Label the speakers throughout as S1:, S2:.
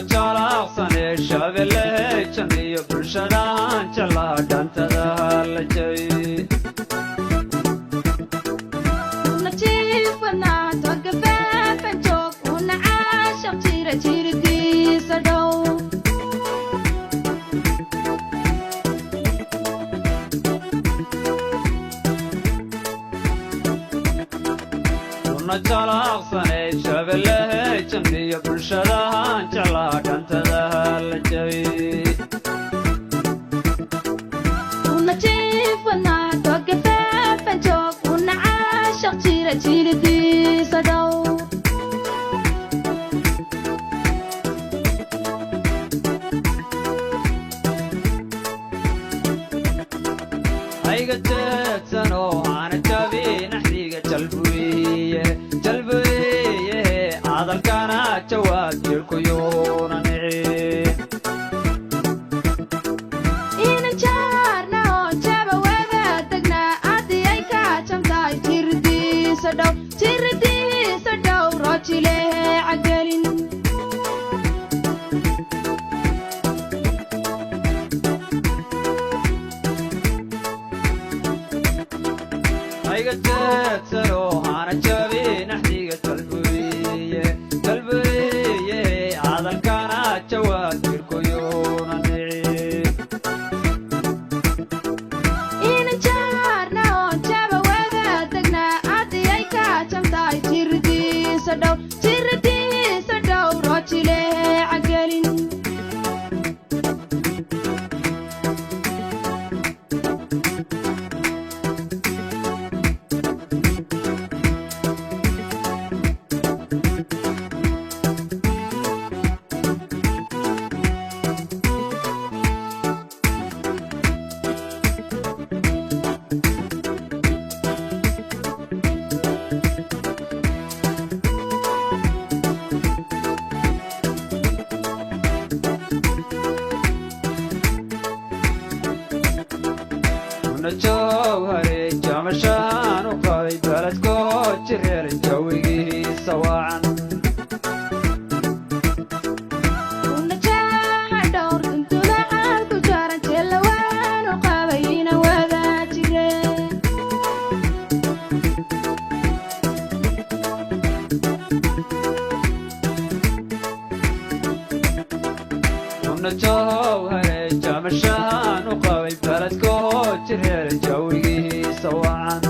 S1: jalaqsane shabelle jamiyo bulshadan jala dhantada la jay
S2: natiifana tagafafan joog una caashaq jiradiisa dhow
S1: jalaqsane shabelle jamiyo bulshadan jala dhantada la jay
S2: natiifana tagafafan joog una caashaq jiradiisa dhow
S1: ayga jeedsano aan jabin axdiga jalbuye hadalkana jawaab jirkuyuuna nicin
S2: inan jaarna oo jaba wada tagnaa haddii ay ka jamtahay jirdiisa dhow roojilehe cagelin
S1: ayga jeedsano hana jabin axdiga jalbuye hadalkana jawaab jirkuyuuna nicin
S2: inan jaarna oo jaba wada tagnaa haddii ay ka jamtahay jirdiisa dhow roojilehe cagelin
S1: jawhare jamashaan u qabay beledkoo jireer jawigiisa wacan
S2: unajaha dhowr duntula caalku jaaran jeelawaanu qabay ina wada jire
S1: jawhare jamashaan u qabay beledkoo jireer jawigiisa wacan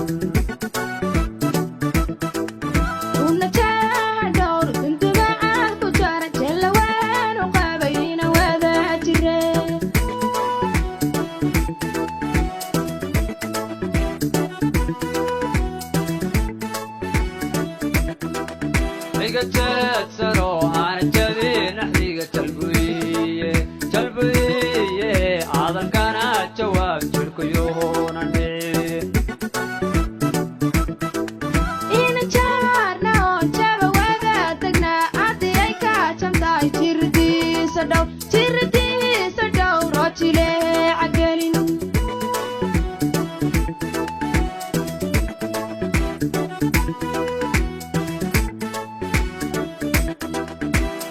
S2: unajaha dhowr duntula caalku jaaran jeelawaanu qabay ina wada jire
S1: ayga jeedsano hana jabin axdiga jalbuye hadalkana jawaab jirkuyuuna nicin
S2: inan jaarna oo jaba wada tagnaa haddii ay ka jamtahay jirdiisa dhow roojilehe cagelin.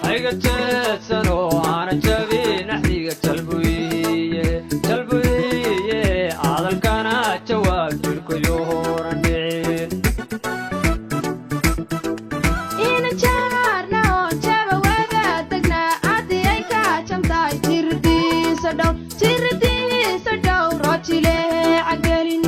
S1: ayga jeedsano hana jabin axdiga jalbuye hadalkana jawaab jirkuyuuna nicin
S2: inan jaarna oo jaba wada tagnaa haddii ay ka jamtahay jirdiisa dhow roojilehe cagelin